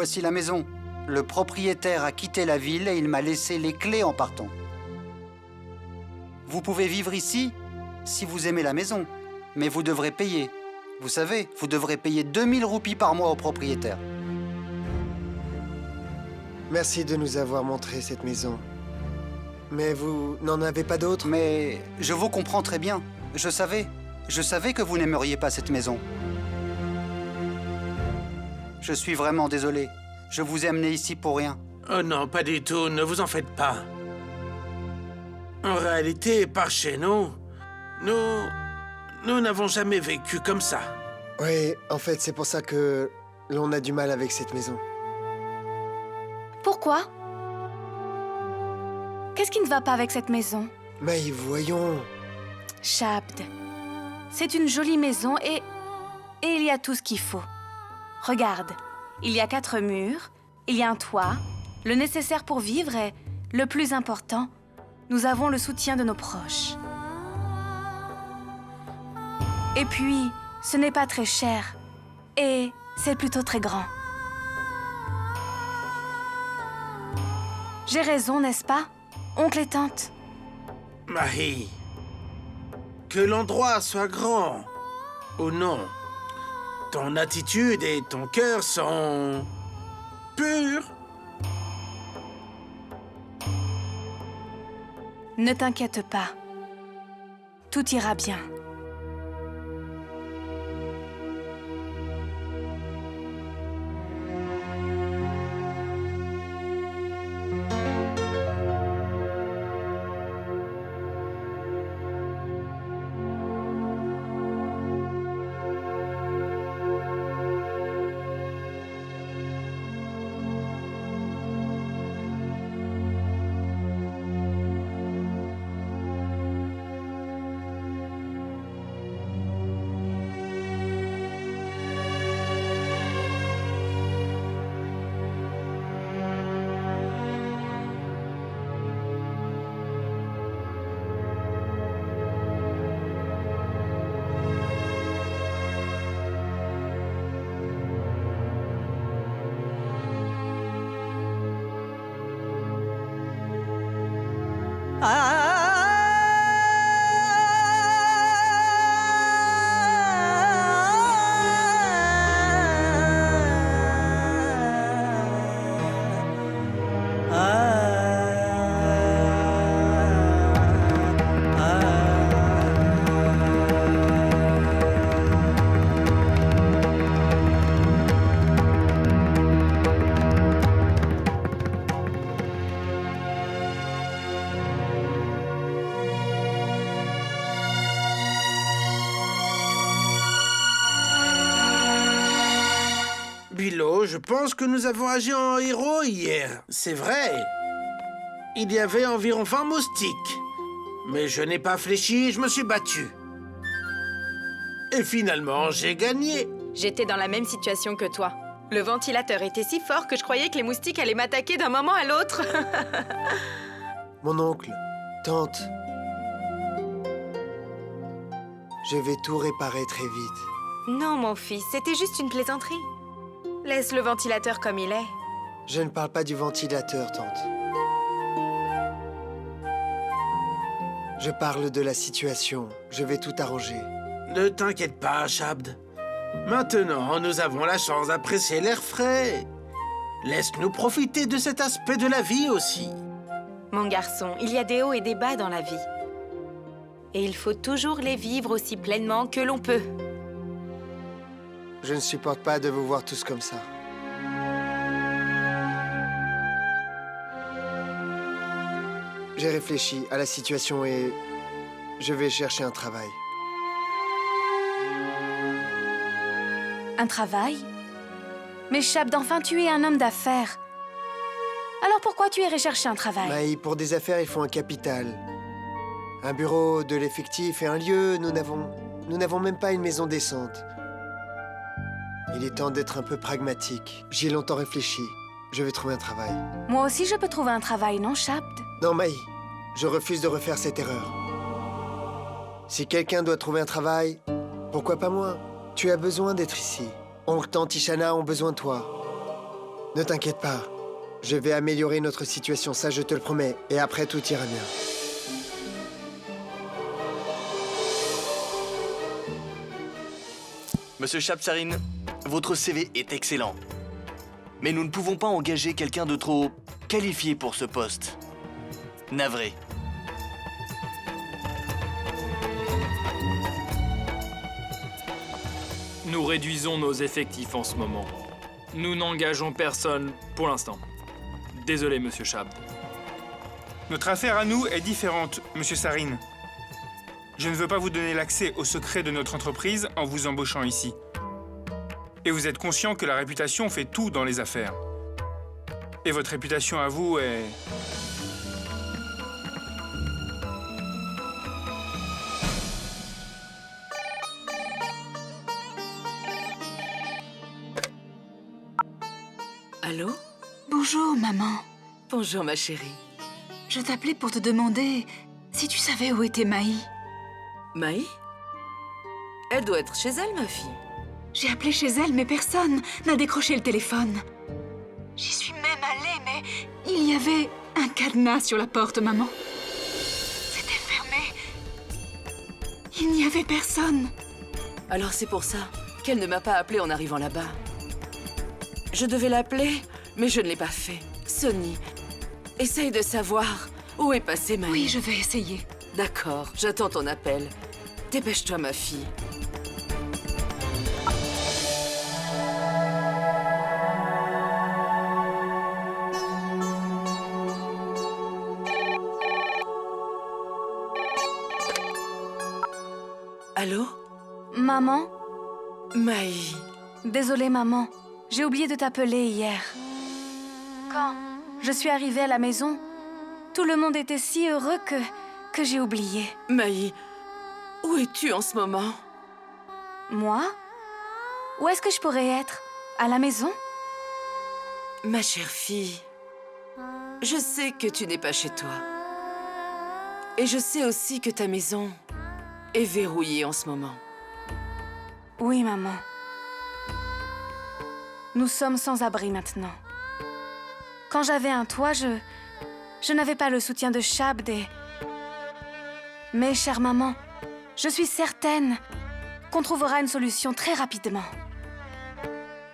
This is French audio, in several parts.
Voici la maison. Le propriétaire a quitté la ville et il m'a laissé les clés en partant. Vous pouvez vivre ici si vous aimez la maison, mais vous devrez payer. Vous savez, vous devrez payer 2000 roupies par mois au propriétaire. Merci de nous avoir montré cette maison. Mais vous n'en avez pas d'autres? Mais je vous comprends très bien. Je savais que vous n'aimeriez pas cette maison. Je suis vraiment désolé. Je vous ai amené ici pour rien. Oh non, pas du tout, ne vous en faites pas. En réalité, par chez nous, nous n'avons jamais vécu comme ça. Oui, en fait, c'est pour ça que l'on a du mal avec cette maison. Pourquoi? Qu'est-ce qui ne va pas avec cette maison? Mais voyons. Shabd, c'est une jolie maison et il y a tout ce qu'il faut. Regarde, il y a 4 murs, il y a un toit, le nécessaire pour vivre et, le plus important, nous avons le soutien de nos proches. Et puis, ce n'est pas très cher et c'est plutôt très grand. J'ai raison, n'est-ce pas, oncle et tante? Mahi, que l'endroit soit grand ou non, ton attitude et ton cœur sont purs. Ne t'inquiète pas, tout ira bien. Bilo, je pense que nous avons agi en héros hier. C'est vrai. Il y avait environ 20 moustiques. Mais je n'ai pas fléchi et je me suis battu. Et finalement, j'ai gagné. J'étais dans la même situation que toi. Le ventilateur était si fort que je croyais que les moustiques allaient m'attaquer d'un moment à l'autre. Mon oncle, tante, je vais tout réparer très vite. Non, mon fils, c'était juste une plaisanterie. Laisse le ventilateur comme il est. Je ne parle pas du ventilateur, tante. Je parle de la situation. Je vais tout arranger. Ne t'inquiète pas, Shabd. Maintenant, nous avons la chance d'apprécier l'air frais. Laisse-nous profiter de cet aspect de la vie aussi. Mon garçon, il y a des hauts et des bas dans la vie. Et il faut toujours les vivre aussi pleinement que l'on peut. Je ne supporte pas de vous voir tous comme ça. J'ai réfléchi à la situation et je vais chercher un travail. Un travail? Mais Shabd, enfin, tu es un homme d'affaires. Alors pourquoi tu irais chercher un travail? Maï, pour des affaires, il faut un capital. Un bureau, de l'effectif et un lieu. Nous n'avons même pas une maison décente. Il est temps d'être un peu pragmatique. J'y ai longtemps réfléchi. Je vais trouver un travail. Moi aussi, je peux trouver un travail, non, Shabd? Non, Maï, je refuse de refaire cette erreur. Si quelqu'un doit trouver un travail, pourquoi pas moi? Tu as besoin d'être ici. Oncle, tante, Ishana ont besoin de toi. Ne t'inquiète pas. Je vais améliorer notre situation, ça je te le promets. Et après, tout ira bien. Monsieur Chaptsarine, votre CV est excellent. Mais nous ne pouvons pas engager quelqu'un de trop qualifié pour ce poste. Navré. Nous réduisons nos effectifs en ce moment. Nous n'engageons personne pour l'instant. Désolé, monsieur Shabd. Notre affaire à nous est différente, Monsieur Sarine. Je ne veux pas vous donner l'accès aux secrets de notre entreprise en vous embauchant ici. Et vous êtes conscient que la réputation fait tout dans les affaires. Et votre réputation à vous est... Allô? Bonjour, maman. Bonjour, ma chérie. Je t'appelais pour te demander si tu savais où était Maï. Maï? Elle doit être chez elle, ma fille. J'ai appelé chez elle, mais personne n'a décroché le téléphone. J'y suis même allée, mais il y avait un cadenas sur la porte, maman. C'était fermé. Il n'y avait personne. Alors c'est pour ça qu'elle ne m'a pas appelée en arrivant là-bas. Je devais l'appeler, mais je ne l'ai pas fait. Sonny, essaye de savoir où est passée Maï. Oui, je vais essayer. D'accord, j'attends ton appel. Dépêche-toi, ma fille. Allô? Maman? Maï. Désolée, maman. J'ai oublié de t'appeler hier. Quand je suis arrivée à la maison, tout le monde était si heureux que j'ai oublié. Maï, où es-tu en ce moment? Moi? Où est-ce que je pourrais être? À la maison? Ma chère fille, je sais que tu n'es pas chez toi. Et je sais aussi que ta maison est verrouillée en ce moment. Oui, maman. Nous sommes sans abri maintenant. Quand j'avais un toit, je n'avais pas le soutien de Shabd et... Mais, chère maman, je suis certaine qu'on trouvera une solution très rapidement.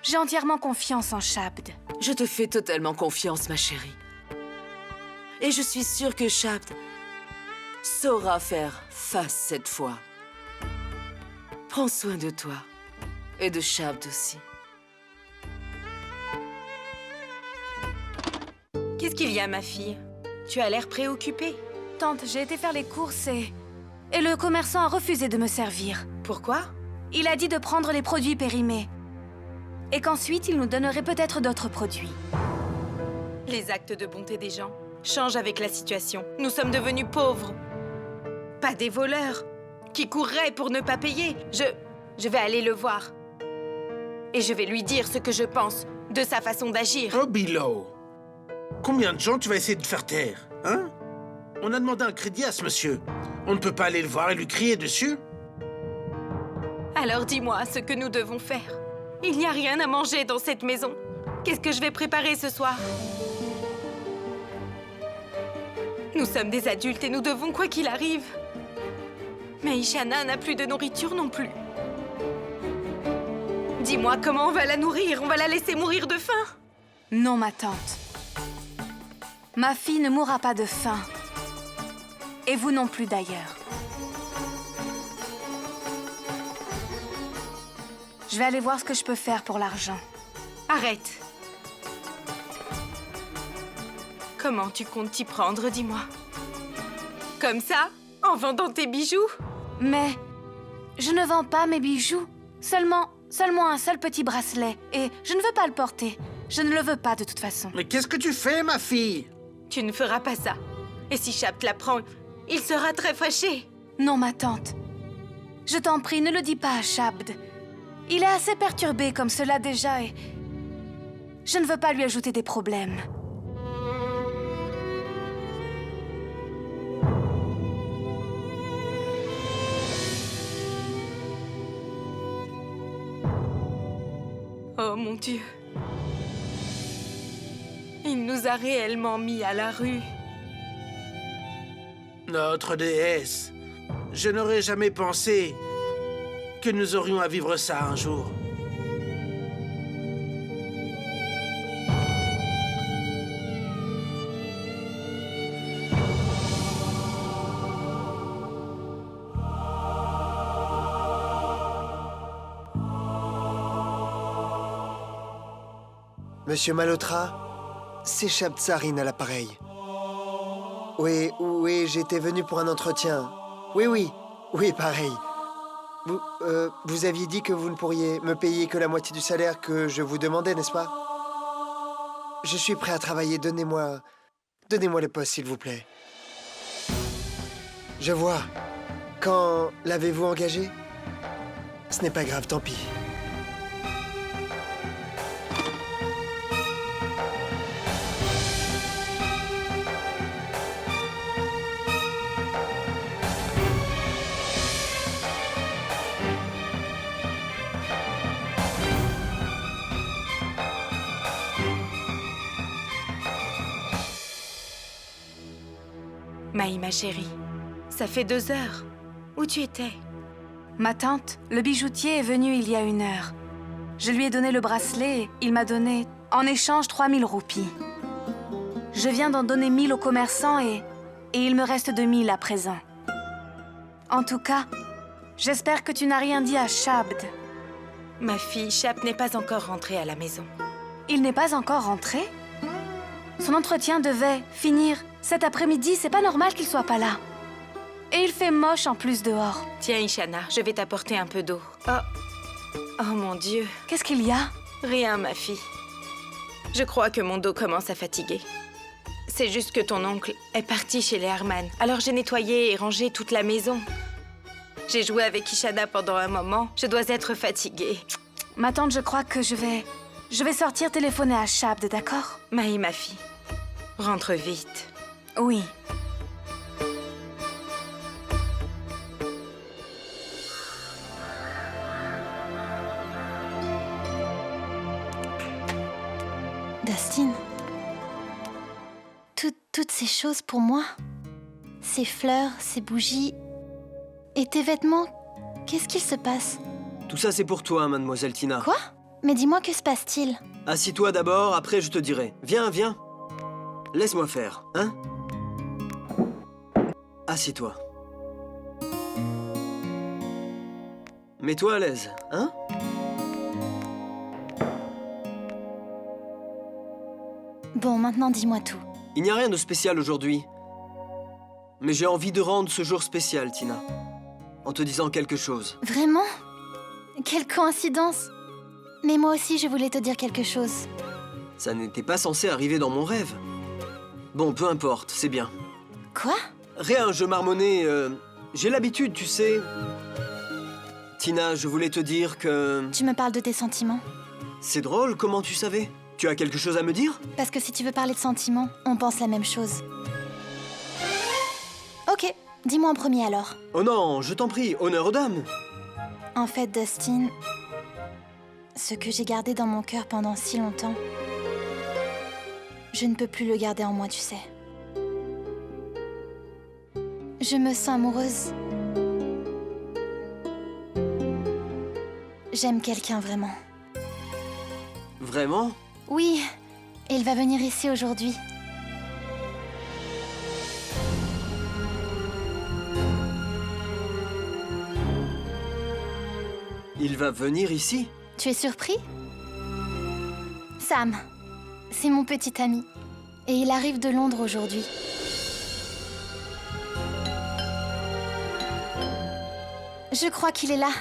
J'ai entièrement confiance en Shabd. Je te fais totalement confiance, ma chérie. Et je suis sûre que Shabd saura faire face cette fois. Prends soin de toi et de Shabd aussi. Qu'est-ce qu'il y a, ma fille? Tu as l'air préoccupée. Tante, j'ai été faire les courses et le commerçant a refusé de me servir. Pourquoi? Il a dit de prendre les produits périmés. Et qu'ensuite, il nous donnerait peut-être d'autres produits. Les actes de bonté des gens changent avec la situation. Nous sommes devenus pauvres. Pas des voleurs qui courraient pour ne pas payer. Je vais aller le voir. Et je vais lui dire ce que je pense de sa façon d'agir. Oh, Bilo! Combien de gens tu vas essayer de faire taire, hein? On a demandé un crédit à ce monsieur. On ne peut pas aller le voir et lui crier dessus? Alors dis-moi ce que nous devons faire. Il n'y a rien à manger dans cette maison. Qu'est-ce que je vais préparer ce soir? Nous sommes des adultes et nous devons quoi qu'il arrive. Mais Ishana n'a plus de nourriture non plus. Dis-moi comment on va la nourrir? On va la laisser mourir de faim? Non, ma tante. Ma fille ne mourra pas de faim. Et vous non plus, d'ailleurs. Je vais aller voir ce que je peux faire pour l'argent. Arrête. Comment tu comptes t'y prendre, dis-moi? Comme ça? En vendant tes bijoux? Mais je ne vends pas mes bijoux. Seulement un seul petit bracelet. Et je ne veux pas le porter. Je ne le veux pas de toute façon. Mais qu'est-ce que tu fais, ma fille? Tu ne feras pas ça. Et si Shabd l'apprend, il sera très fâché. Non, ma tante. Je t'en prie, ne le dis pas à Shabd. Il est assez perturbé comme cela déjà et... Je ne veux pas lui ajouter des problèmes. Oh mon Dieu. Elle nous a réellement mis à la rue. Notre déesse, je n'aurais jamais pensé que nous aurions à vivre ça un jour. Monsieur Malhotra, c'est Shabd Sarine à l'appareil. Oui, j'étais venu pour un entretien. Oui, pareil. Vous aviez dit que vous ne pourriez me payer que la moitié du salaire que je vous demandais, n'est-ce pas? Je suis prêt à travailler, donnez-moi le poste, s'il vous plaît. Je vois. Quand l'avez-vous engagé? Ce n'est pas grave, tant pis. Maï, ma chérie, ça fait 2 heures. Où tu étais? Ma tante, le bijoutier est venu il y a 1 heure. Je lui ai donné le bracelet et il m'a donné, en échange, 3000 roupies. Je viens d'en donner 1000 aux commerçants et il me reste 2000 à présent. En tout cas, j'espère que tu n'as rien dit à Shabd. Ma fille, Chap n'est pas encore rentrée à la maison. Il n'est pas encore rentré? Son entretien devait finir cet après-midi, c'est pas normal qu'il soit pas là. Et il fait moche en plus dehors. Tiens, Ishana, je vais t'apporter un peu d'eau. Oh mon Dieu. Qu'est-ce qu'il y a? Rien, ma fille. Je crois que mon dos commence à fatiguer. C'est juste que ton oncle est parti chez les Herman. Alors j'ai nettoyé et rangé toute la maison. J'ai joué avec Ishana pendant un moment. Je dois être fatiguée. Ma tante, je crois que je vais sortir téléphoner à Shabd, d'accord? Maï, ma fille, rentre vite. Oui. Dustin, toutes ces choses pour moi, ces fleurs, ces bougies et tes vêtements, qu'est-ce qu'il se passe? Tout ça, c'est pour toi, mademoiselle Tina. Quoi? Mais dis-moi, que se passe-t-il? Assis-toi d'abord, après je te dirai. Viens. Laisse-moi faire, hein? Assis-toi. Mets-toi à l'aise, hein? Bon, maintenant dis-moi tout. Il n'y a rien de spécial aujourd'hui. Mais j'ai envie de rendre ce jour spécial, Tina. En te disant quelque chose. Vraiment? Quelle coïncidence! Mais moi aussi, je voulais te dire quelque chose. Ça n'était pas censé arriver dans mon rêve. Bon, peu importe, c'est bien. Quoi? Rien, je marmonnais, j'ai l'habitude, tu sais. Tina, je voulais te dire que... Tu me parles de tes sentiments? C'est drôle, comment tu savais? Tu as quelque chose à me dire? Parce que si tu veux parler de sentiments, on pense la même chose. Ok, dis-moi en premier alors. Oh non, je t'en prie, honneur aux dames. En fait, Dustin, ce que j'ai gardé dans mon cœur pendant si longtemps, je ne peux plus le garder en moi, tu sais. Je me sens amoureuse. J'aime quelqu'un vraiment. Vraiment? Oui, et il va venir ici aujourd'hui. Il va venir ici? Tu es surpris? Sam, c'est mon petit ami. Et il arrive de Londres aujourd'hui. Je crois qu'il est là.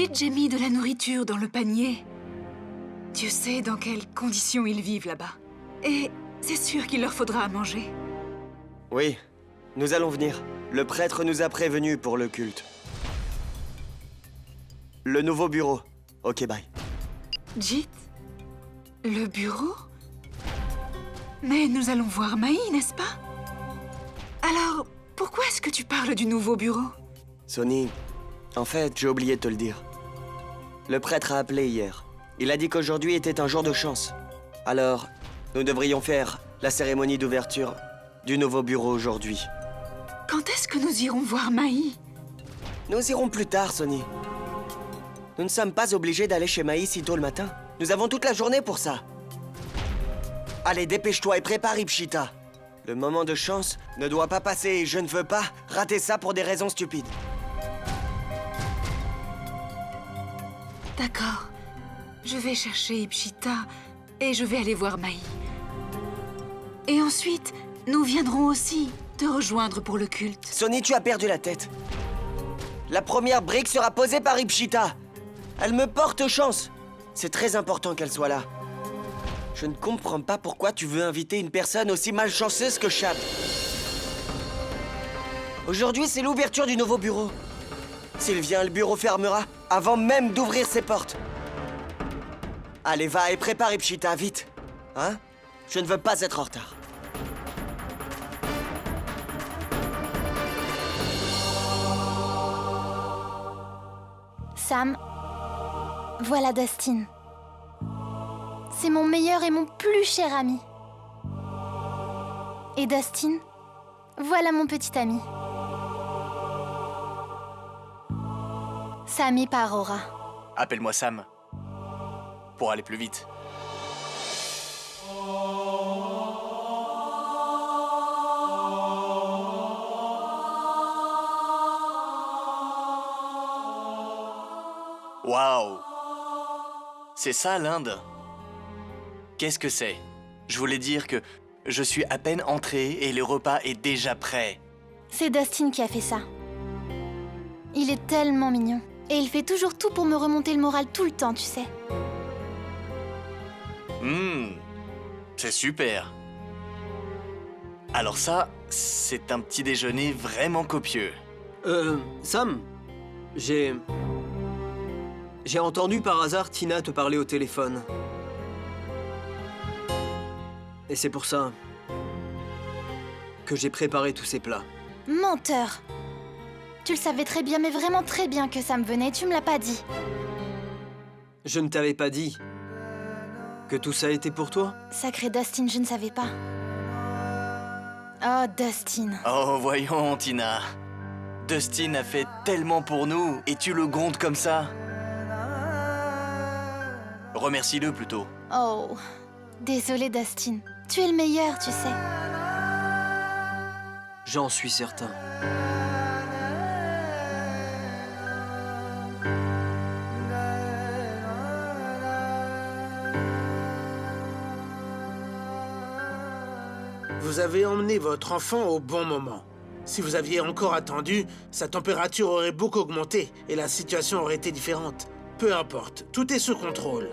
Brigitte, j'ai mis de la nourriture dans le panier. Dieu sait dans quelles conditions ils vivent là-bas. Et c'est sûr qu'il leur faudra à manger. Oui, nous allons venir. Le prêtre nous a prévenus pour le culte. Le nouveau bureau. Ok, bye. Jit? Le bureau? Mais nous allons voir Maï, n'est-ce pas? Alors, pourquoi est-ce que tu parles du nouveau bureau? Sonny, en fait, j'ai oublié de te le dire. Le prêtre a appelé hier. Il a dit qu'aujourd'hui était un jour de chance. Alors, nous devrions faire la cérémonie d'ouverture du nouveau bureau aujourd'hui. Quand est-ce que nous irons voir Maï? Nous irons plus tard, Sonny. Nous ne sommes pas obligés d'aller chez Maï si tôt le matin. Nous avons toute la journée pour ça. Allez, dépêche-toi et prépare Ipshita. Le moment de chance ne doit pas passer et je ne veux pas rater ça pour des raisons stupides. D'accord. Je vais chercher Ipshita et je vais aller voir Maï. Et ensuite, nous viendrons aussi te rejoindre pour le culte. Sonny, tu as perdu la tête. La première brique sera posée par Ipshita. Elle me porte chance. C'est très important qu'elle soit là. Je ne comprends pas pourquoi tu veux inviter une personne aussi malchanceuse que Shab. Aujourd'hui, c'est l'ouverture du nouveau bureau. S'il vient, le bureau fermera avant même d'ouvrir ses portes. Allez, va et prépare Ipshita, vite. Hein? Je ne veux pas être en retard. Sam, voilà Dustin. C'est mon meilleur et mon plus cher ami. Et Dustin, voilà mon petit ami. Sammy par Aura. Appelle-moi Sam. Pour aller plus vite. Waouh! C'est ça l'Inde? Qu'est-ce que c'est? Je voulais dire que je suis à peine entré et le repas est déjà prêt. C'est Dustin qui a fait ça. Il est tellement mignon. Et il fait toujours tout pour me remonter le moral tout le temps, tu sais. C'est super. Alors ça, c'est un petit déjeuner vraiment copieux. Sam, j'ai entendu par hasard Tina te parler au téléphone. Et c'est pour ça que j'ai préparé tous ces plats. Menteur! Tu le savais très bien, mais vraiment très bien que ça me venait, tu me l'as pas dit. Je ne t'avais pas dit que tout ça était pour toi? Sacré Dustin, je ne savais pas. Oh, Dustin. Oh, voyons, Tina. Dustin a fait tellement pour nous, et tu le grondes comme ça. Remercie-le plutôt. Oh, désolé Dustin. Tu es le meilleur, tu sais. J'en suis certain. Vous avez emmené votre enfant au bon moment. Si vous aviez encore attendu, sa température aurait beaucoup augmenté et la situation aurait été différente. Peu importe, tout est sous contrôle.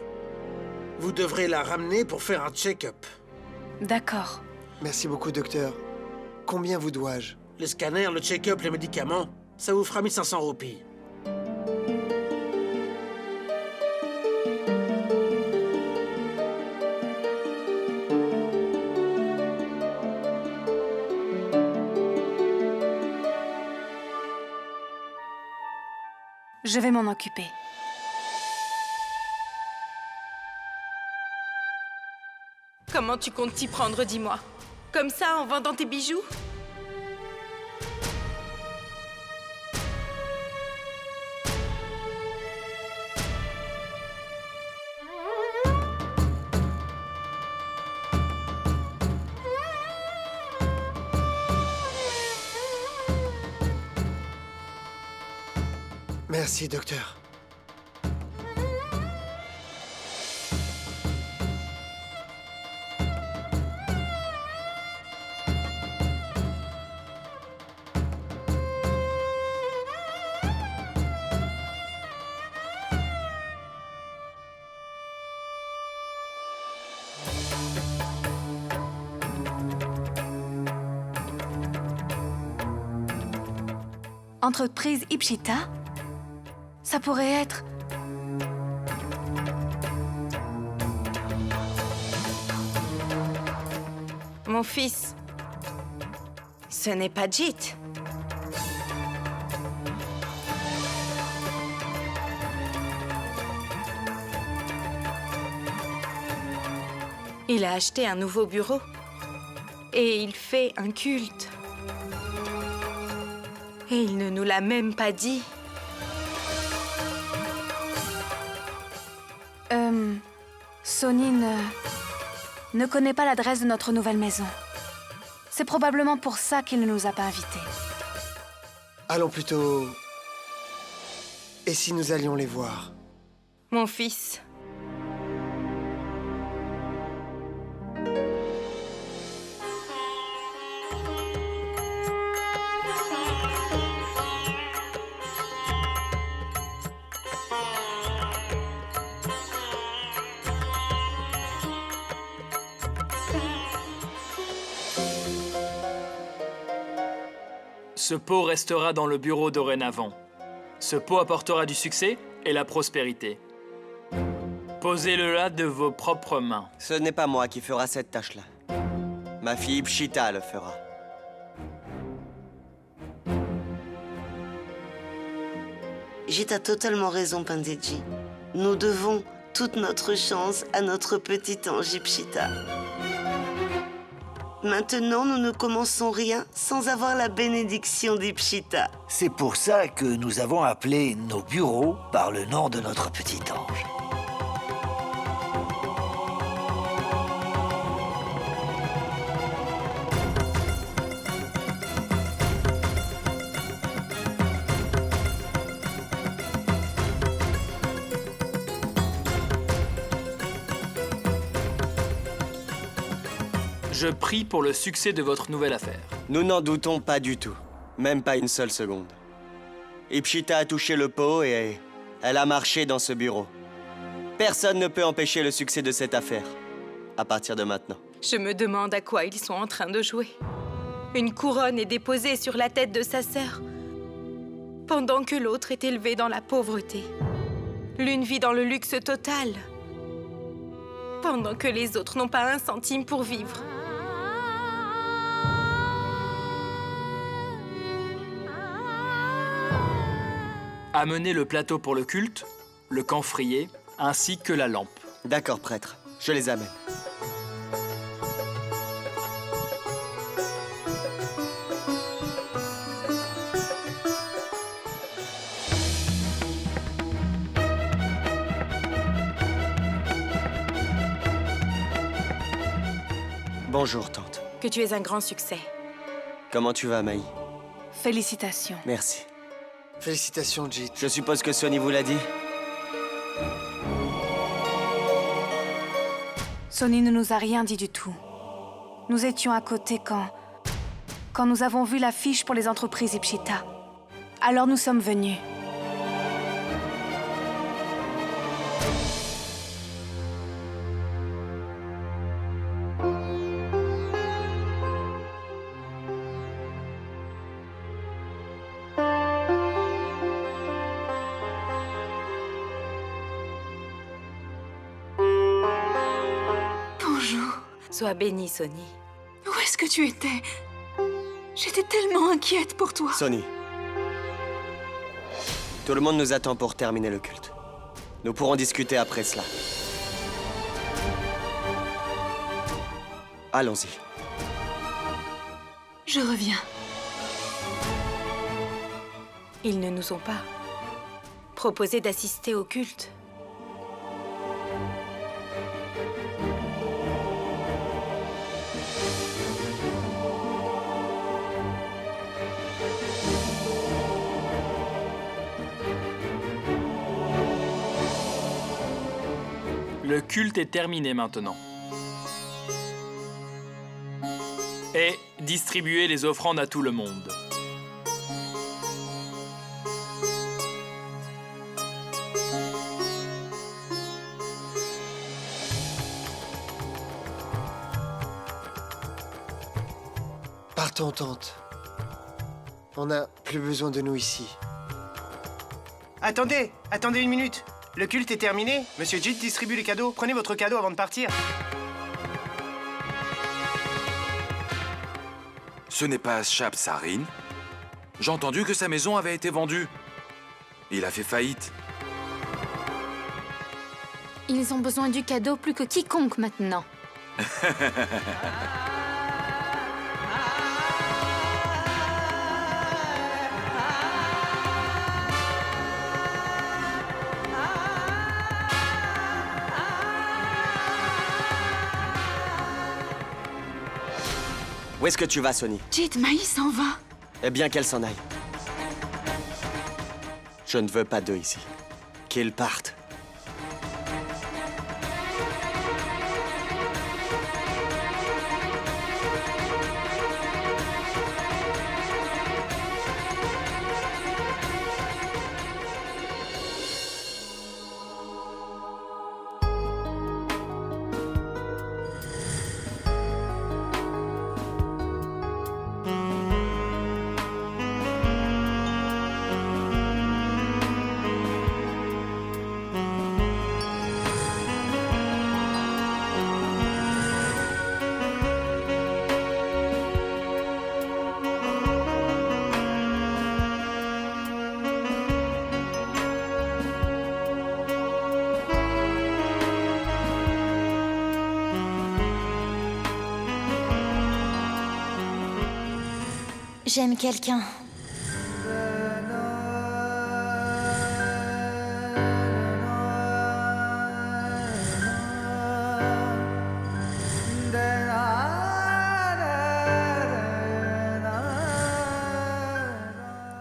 Vous devrez la ramener pour faire un check-up. D'accord. Merci beaucoup, docteur. Combien vous dois-je? Le scanner, le check-up, les médicaments, ça vous fera 1500 roupies. Je vais m'en occuper. Comment tu comptes t'y prendre, dis-moi? Comme ça, en vendant tes bijoux? Merci, docteur. Entreprise Ipshita? Ça pourrait être... Mon fils, ce n'est pas Jit. Il a acheté un nouveau bureau et il fait un culte. Et il ne nous l'a même pas dit. Sonny ne connaît pas l'adresse de notre nouvelle maison. C'est probablement pour ça qu'il ne nous a pas invités. Allons plutôt... Et si nous allions les voir? Mon fils. Ce pot restera dans le bureau dorénavant. Ce pot apportera du succès et la prospérité. Posez-le là de vos propres mains. Ce n'est pas moi qui fera cette tâche-là. Ma fille Pshita le fera. Jit a totalement raison, Panditji. Nous devons toute notre chance à notre petit ange Ipshita. Maintenant, nous ne commençons rien sans avoir la bénédiction d'Ipshita. C'est pour ça que nous avons appelé nos bureaux par le nom de notre petit ange. Je prie pour le succès de votre nouvelle affaire. Nous n'en doutons pas du tout. Même pas une seule seconde. Ipshita a touché le pot et elle a marché dans ce bureau. Personne ne peut empêcher le succès de cette affaire. À partir de maintenant. Je me demande à quoi ils sont en train de jouer. Une couronne est déposée sur la tête de sa sœur, pendant que l'autre est élevée dans la pauvreté. L'une vit dans le luxe total, pendant que les autres n'ont pas un centime pour vivre. Amenez le plateau pour le culte, le camphrier, ainsi que la lampe. D'accord, prêtre. Je les amène. Bonjour, tante. Que tu aies un grand succès. Comment tu vas, Maï? Félicitations. Merci. Félicitations, Jit. Je suppose que Sonny vous l'a dit? Sonny ne nous a rien dit du tout. Nous étions à côté quand nous avons vu l'affiche pour les entreprises Ipshita. Alors nous sommes venus. Sois bénie, Sonny. Où est-ce que tu étais? J'étais tellement inquiète pour toi. Sonny. Tout le monde nous attend pour terminer le culte. Nous pourrons discuter après cela. Allons-y. Je reviens. Ils ne nous ont pas proposé d'assister au culte. Le culte est terminé maintenant. Et distribuez les offrandes à tout le monde. Partons, tante. On n'a plus besoin de nous ici. Attendez une minute. Le culte est terminé. Monsieur Jit distribue les cadeaux. Prenez votre cadeau avant de partir. Ce n'est pas Chab Sarin. J'ai entendu que sa maison avait été vendue. Il a fait faillite. Ils ont besoin du cadeau plus que quiconque maintenant. Où est-ce que tu vas, Sony? Jit, Maï s'en va. Eh bien qu'elle s'en aille. Je ne veux pas d'eux ici. Qu'ils partent. J'aime quelqu'un.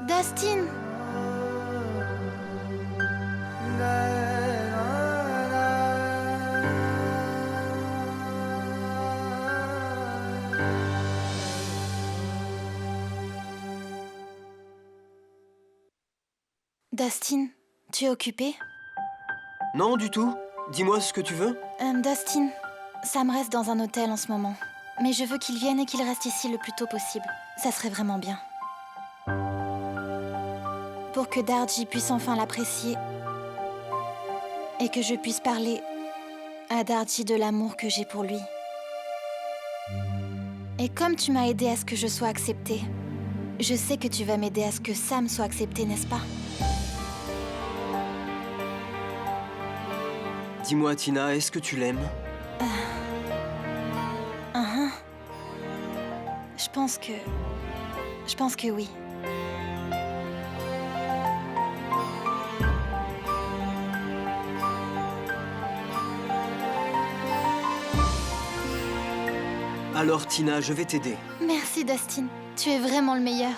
Dustin. Dustin, tu es occupé? Non, du tout. Dis-moi ce que tu veux. Dustin, Sam reste dans un hôtel en ce moment. Mais je veux qu'il vienne et qu'il reste ici le plus tôt possible. Ça serait vraiment bien. Pour que Darji puisse enfin l'apprécier. Et que je puisse parler à Darji de l'amour que j'ai pour lui. Et comme tu m'as aidé à ce que je sois acceptée, je sais que tu vas m'aider à ce que Sam soit accepté, n'est-ce pas? Dis-moi, Tina, est-ce que tu l'aimes? Je pense que oui. Alors, Tina, je vais t'aider. Merci, Dustin. Tu es vraiment le meilleur.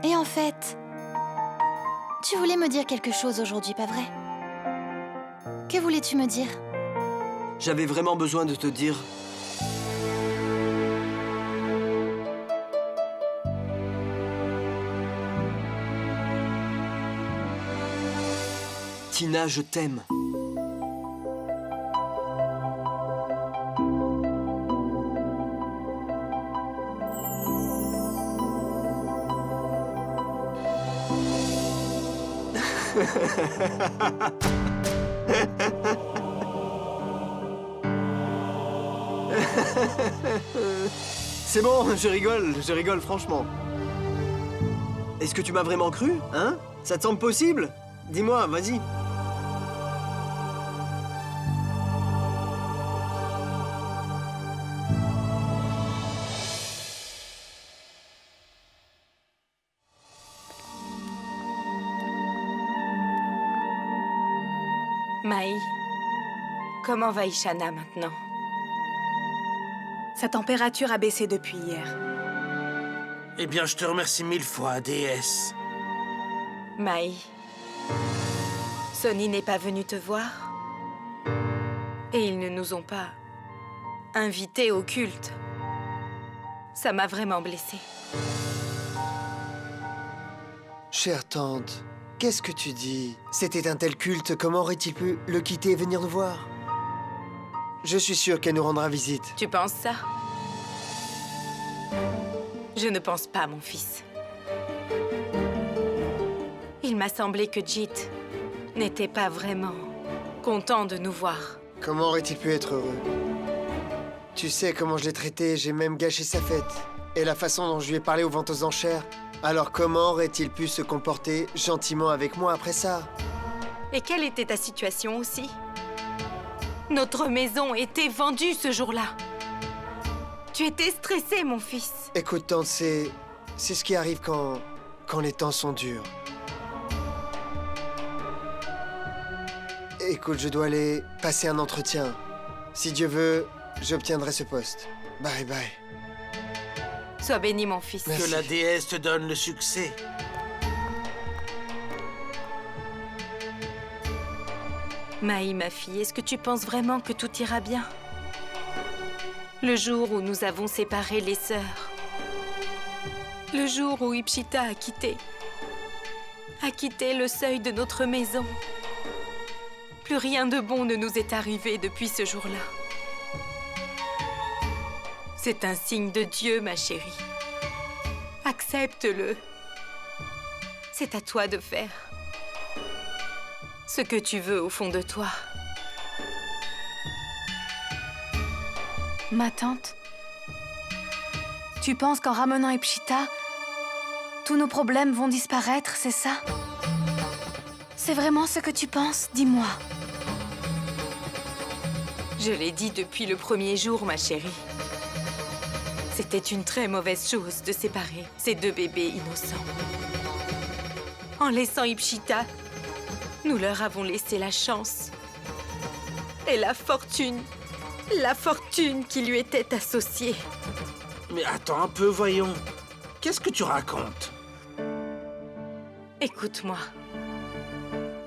Et en fait, tu voulais me dire quelque chose aujourd'hui, pas vrai? Que voulais-tu me dire? J'avais vraiment besoin de te dire... Tina, je t'aime. C'est bon, je rigole franchement. Est-ce que tu m'as vraiment cru, hein? Ça te semble possible? Dis-moi, vas-y. Maï, comment va Ishana maintenant? Sa température a baissé depuis hier. Eh bien, je te remercie 1000 fois, déesse. Maï, Sony n'est pas venu te voir. Et ils ne nous ont pas invités au culte. Ça m'a vraiment blessée. Chère tante, qu'est-ce que tu dis? C'était un tel culte, comment aurait-il pu le quitter et venir nous voir? Je suis sûr qu'elle nous rendra visite. Tu penses ça? Je ne pense pas, mon fils. Il m'a semblé que Jit n'était pas vraiment content de nous voir. Comment aurait-il pu être heureux? Tu sais comment je l'ai traité, j'ai même gâché sa fête. Et la façon dont je lui ai parlé aux ventes aux enchères. Alors comment aurait-il pu se comporter gentiment avec moi après ça? Et quelle était ta situation aussi? Notre maison était vendue ce jour-là. Tu étais stressé, mon fils. Écoute, tante, c'est ce qui arrive quand les temps sont durs. Écoute, je dois aller passer un entretien. Si Dieu veut, j'obtiendrai ce poste. Bye bye. Sois béni, mon fils. Merci. Que la déesse te donne le succès. Maï, ma fille, est-ce que tu penses vraiment que tout ira bien? Le jour où nous avons séparé les sœurs. Le jour où Ipshita a quitté le seuil de notre maison. Plus rien de bon ne nous est arrivé depuis ce jour-là. C'est un signe de Dieu, ma chérie. Accepte-le. C'est à toi de faire ce que tu veux au fond de toi. Ma tante, tu penses qu'en ramenant Ipshita, tous nos problèmes vont disparaître, c'est ça? C'est vraiment ce que tu penses? Dis-moi. Je l'ai dit depuis le premier jour, ma chérie. C'était une très mauvaise chose de séparer ces deux bébés innocents. En laissant Ipshita, nous leur avons laissé la chance et la fortune qui lui était associée. Mais attends un peu, voyons. Qu'est-ce que tu racontes? Écoute-moi.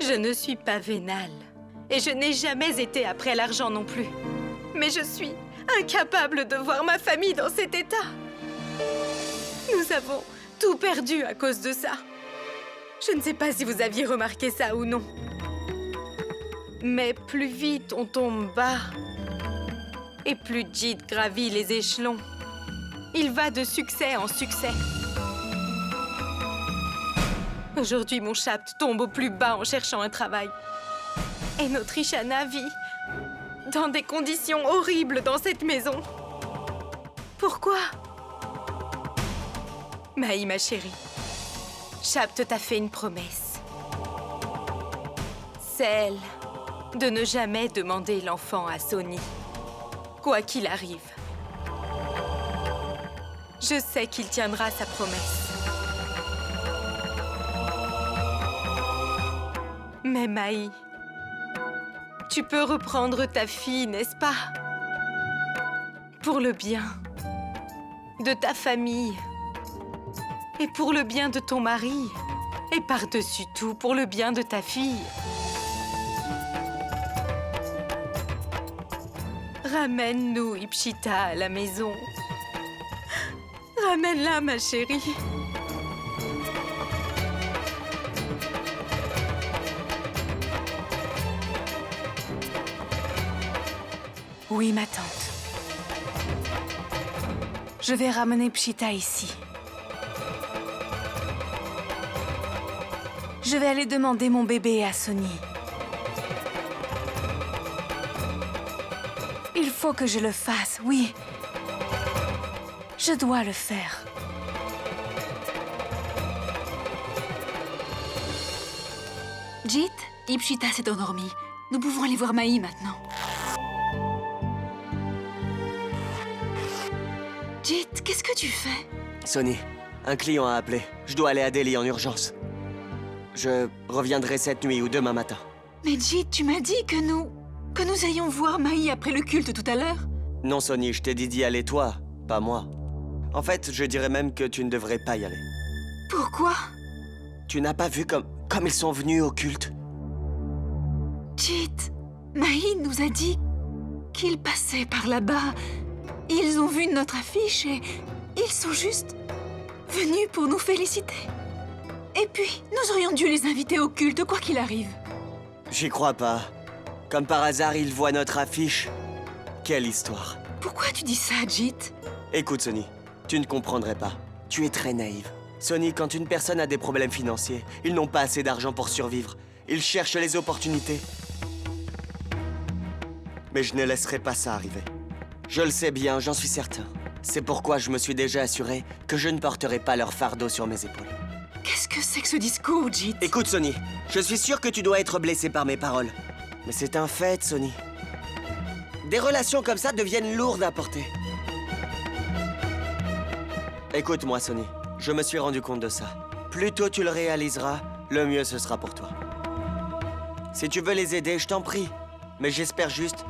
Je ne suis pas vénale. Et je n'ai jamais été après l'argent non plus. Mais je suis incapable de voir ma famille dans cet état. Nous avons tout perdu à cause de ça. Je ne sais pas si vous aviez remarqué ça ou non. Mais plus vite on tombe bas, et plus Jit gravit les échelons. Il va de succès en succès. Aujourd'hui, mon Chapt tombe au plus bas en cherchant un travail. Et notre Ishana vit dans des conditions horribles dans cette maison. Pourquoi? Maï, ma chérie, Chapt t'a fait une promesse. Celle de ne jamais demander l'enfant à Sony, quoi qu'il arrive. Je sais qu'il tiendra sa promesse. Mais Maï, tu peux reprendre ta fille, n'est-ce pas? Pour le bien de ta famille et pour le bien de ton mari et par-dessus tout pour le bien de ta fille. Ramène-nous Ipshita à la maison. Ramène-la, ma chérie. Oui, ma tante. Je vais ramener Pshita ici. Je vais aller demander mon bébé à Sony. Il faut que je le fasse, oui. Je dois le faire. Jit, Ipshita s'est endormie. Nous pouvons aller voir Maï maintenant. Jit, qu'est-ce que tu fais? Sony, un client a appelé. Je dois aller à Delhi en urgence. Je reviendrai cette nuit ou demain matin. Mais Jit, tu m'as dit que nous allions voir Maï après le culte tout à l'heure. Non, Sony, je t'ai dit d'y aller toi, pas moi. En fait, je dirais même que tu ne devrais pas y aller. Pourquoi? Tu n'as pas vu comme ils sont venus au culte? Jit, Maï nous a dit qu'ils passaient par là-bas. Ils ont vu notre affiche et ils sont juste venus pour nous féliciter. Et puis, nous aurions dû les inviter au culte, quoi qu'il arrive. J'y crois pas. Comme par hasard, ils voient notre affiche. Quelle histoire. Pourquoi tu dis ça, Jit? Écoute, Sony, Tu ne comprendrais pas. Tu es très naïve. Sonny, quand une personne a des problèmes financiers, ils n'ont pas assez d'argent pour survivre. Ils cherchent les opportunités. Mais je ne laisserai pas ça arriver. Je le sais bien, j'en suis certain. C'est pourquoi je me suis déjà assuré que je ne porterai pas leur fardeau sur mes épaules. Qu'est-ce que c'est que ce discours, Jit? Écoute, Sonny, je suis sûr que tu dois être blessé par mes paroles. Mais c'est un fait, Sonny. Des relations comme ça deviennent lourdes à porter. Écoute-moi, Sonny, je me suis rendu compte de ça. Plus tôt tu le réaliseras, le mieux ce sera pour toi. Si tu veux les aider, je t'en prie. Mais j'espère juste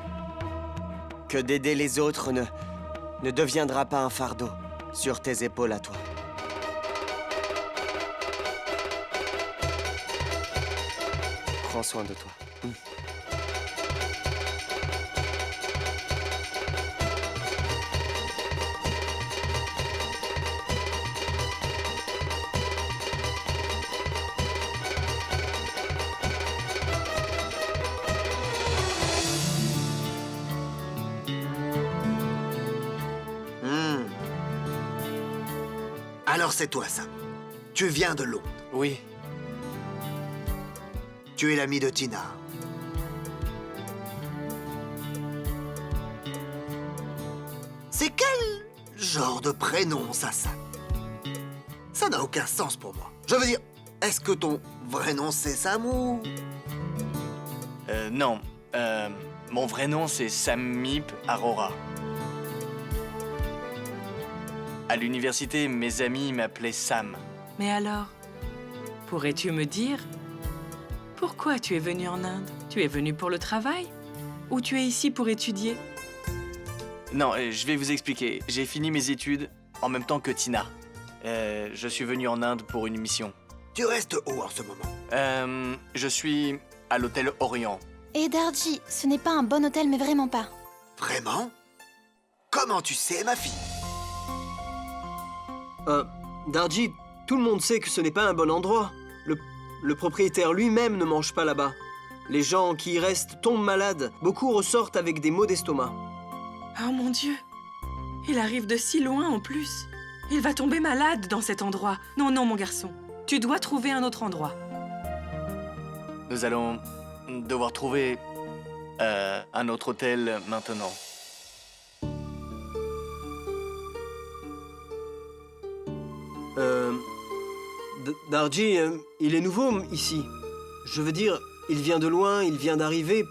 que d'aider les autres ne deviendra pas un fardeau sur tes épaules à toi. Prends soin de toi. Alors c'est toi, Sam. Tu viens de Londres. Oui. Tu es l'ami de Tina. C'est quel genre de prénom, ça, Sam? Ça n'a aucun sens pour moi. Je veux dire, est-ce que ton vrai nom c'est Sam ou... Non. Mon vrai nom, c'est Samip Arora. À l'université, mes amis m'appelaient Sam. Mais alors, pourrais-tu me dire pourquoi tu es venu en Inde? Tu es venu pour le travail? Ou tu es ici pour étudier? Non, je vais vous expliquer. J'ai fini mes études en même temps que Tina. Je suis venu en Inde pour une mission. Tu restes où en ce moment? Je suis à l'hôtel Orient. Et Darji, ce n'est pas un bon hôtel, mais vraiment pas. Vraiment? Comment tu sais, ma fille? Darji, tout le monde sait que ce n'est pas un bon endroit. Le propriétaire lui-même ne mange pas là-bas. Les gens qui y restent tombent malades. Beaucoup ressortent avec des maux d'estomac. Oh mon Dieu! Il arrive de si loin en plus. Il va tomber malade dans cet endroit. Non, non, mon garçon. Tu dois trouver un autre endroit. Nous allons devoir trouver un autre hôtel maintenant. Darji, il est nouveau ici. Je veux dire, il vient de loin, il vient d'arriver.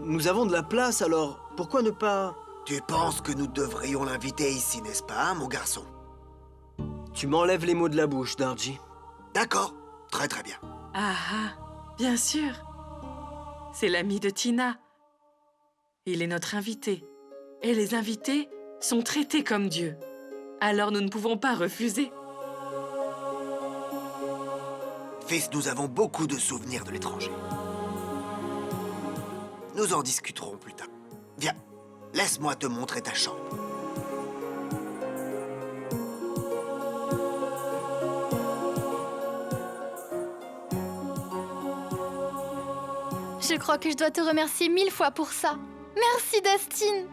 Nous avons de la place, alors pourquoi ne pas... Tu penses que nous devrions l'inviter ici, n'est-ce pas, mon garçon? Tu m'enlèves les mots de la bouche, Darji. D'accord, très très bien. Ah ah, bien sûr. C'est l'ami de Tina. Il est notre invité. Et les invités sont traités comme Dieu. Alors nous ne pouvons pas refuser. Fils, nous avons beaucoup de souvenirs de l'étranger. Nous en discuterons plus tard. Viens, laisse-moi te montrer ta chambre. Je crois que je dois te remercier 1000 fois pour ça. Merci, Dustin.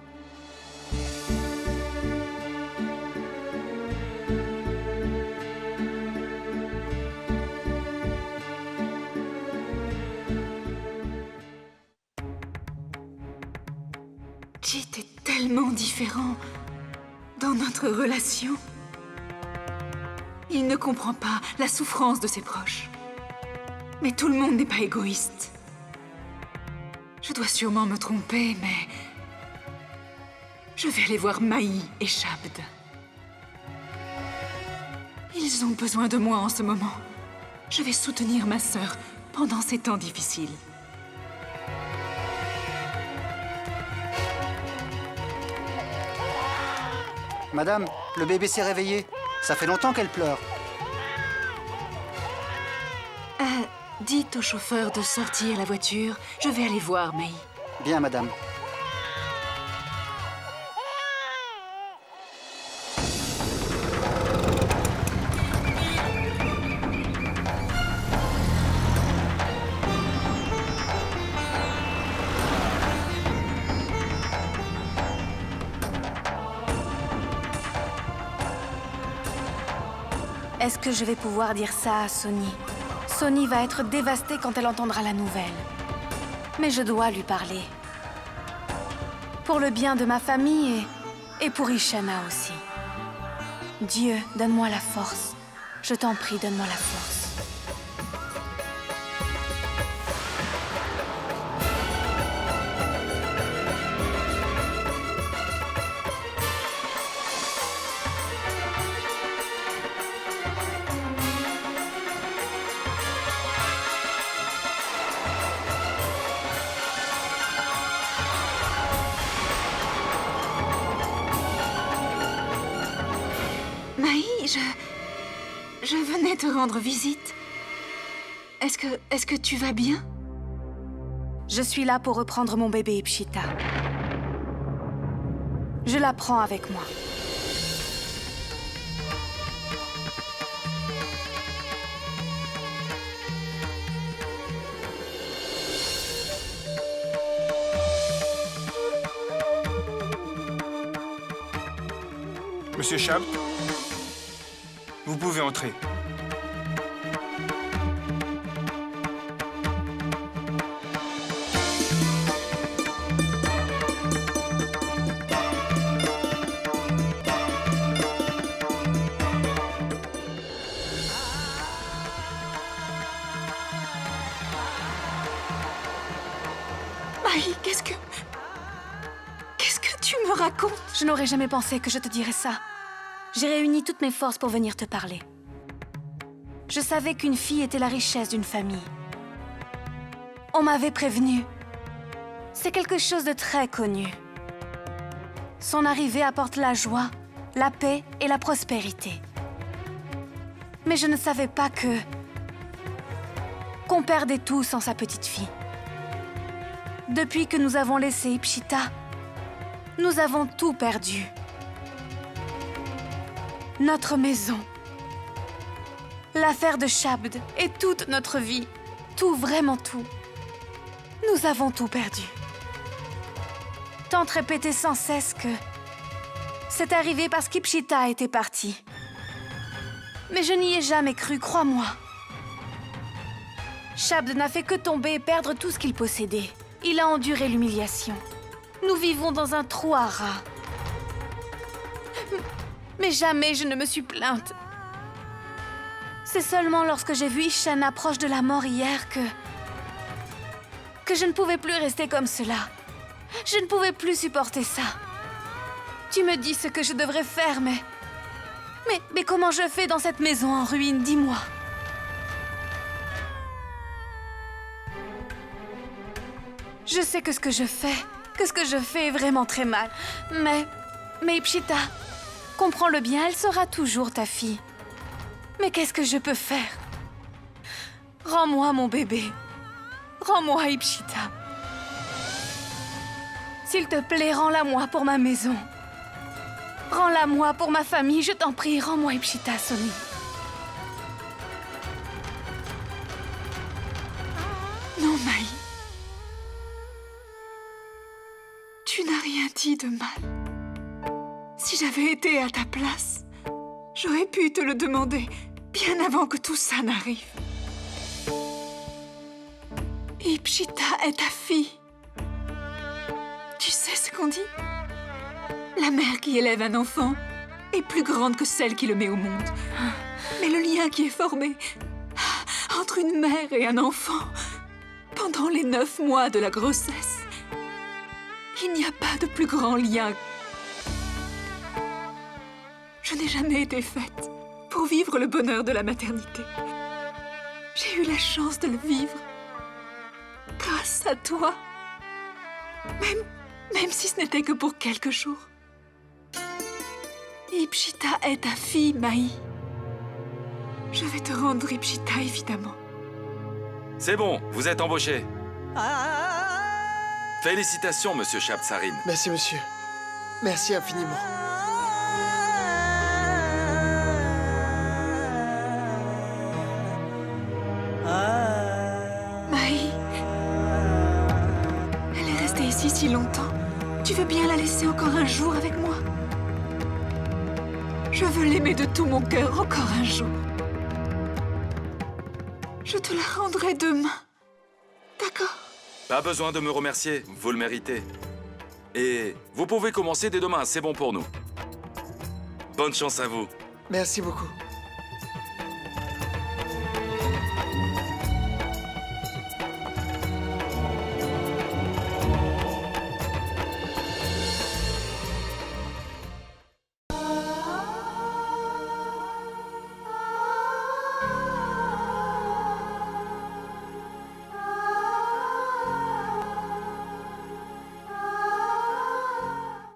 Jit est tellement différent dans notre relation. Il ne comprend pas la souffrance de ses proches. Mais tout le monde n'est pas égoïste. Je dois sûrement me tromper, mais... je vais aller voir Maï et Shabd. Ils ont besoin de moi en ce moment. Je vais soutenir ma sœur pendant ces temps difficiles. Madame, le bébé s'est réveillé. Ça fait longtemps qu'elle pleure. Dites au chauffeur de sortir la voiture. Je vais aller voir Maï. Bien, madame. Est-ce que je vais pouvoir dire ça à Sony? Sony va être dévastée quand elle entendra la nouvelle. Mais je dois lui parler. Pour le bien de ma famille et pour Ishana aussi. Dieu, donne-moi la force. Je t'en prie, donne-moi la force. Je venais te rendre visite. Est-ce que tu vas bien? Je suis là pour reprendre mon bébé Ipshita. Je la prends avec moi. Monsieur Shabd, vous pouvez entrer. Maï, qu'est-ce que tu me racontes? Je n'aurais jamais pensé que je te dirais ça. J'ai réuni toutes mes forces pour venir te parler. Je savais qu'une fille était la richesse d'une famille. On m'avait prévenu. C'est quelque chose de très connu. Son arrivée apporte la joie, la paix et la prospérité. Mais je ne savais pas qu'on perdait tout sans sa petite fille. Depuis que nous avons laissé Ipshita, nous avons tout perdu. Notre maison, l'affaire de Shabd et toute notre vie, tout, vraiment tout. Nous avons tout perdu. Tante répétait sans cesse que c'est arrivé parce qu'Ipshita était partie. Mais je n'y ai jamais cru, crois-moi. Shabd n'a fait que tomber et perdre tout ce qu'il possédait. Il a enduré l'humiliation. Nous vivons dans un trou à rats. Mais jamais je ne me suis plainte. C'est seulement lorsque j'ai vu Ishana proche de la mort hier que je ne pouvais plus rester comme cela. Je ne pouvais plus supporter ça. Tu me dis ce que je devrais faire, mais comment je fais dans cette maison en ruine, dis-moi. Je sais que ce que je fais est vraiment très mal. Mais Ipshita, comprends-le bien, elle sera toujours ta fille. Mais qu'est-ce que je peux faire? Rends-moi mon bébé. Rends-moi Ipshita. S'il te plaît, rends-la-moi pour ma maison. Rends-la-moi pour ma famille, je t'en prie, rends-moi Ipshita, Sony. Non, Maï. Tu n'as rien dit de mal. Si j'avais été à ta place, j'aurais pu te le demander bien avant que tout ça n'arrive. Ipshita est ta fille. Tu sais ce qu'on dit? La mère qui élève un enfant est plus grande que celle qui le met au monde. Mais le lien qui est formé entre une mère et un enfant pendant les 9 mois de la grossesse, il n'y a pas de plus grand lien. Je n'ai jamais été faite pour vivre le bonheur de la maternité. J'ai eu la chance de le vivre grâce à toi. Même si ce n'était que pour quelques jours. Ipshita est ta fille, Maï. Je vais te rendre Ipshita, évidemment. C'est bon, vous êtes embauché. Félicitations, monsieur Shabd Sarin. Merci, monsieur. Merci infiniment. Maï. Elle est restée ici si longtemps. Tu veux bien la laisser encore un jour avec moi? Je veux l'aimer de tout mon cœur encore un jour. Je te la rendrai demain. D'accord? Pas besoin de me remercier, vous le méritez. Et vous pouvez commencer dès demain, c'est bon pour nous. Bonne chance à vous. Merci beaucoup.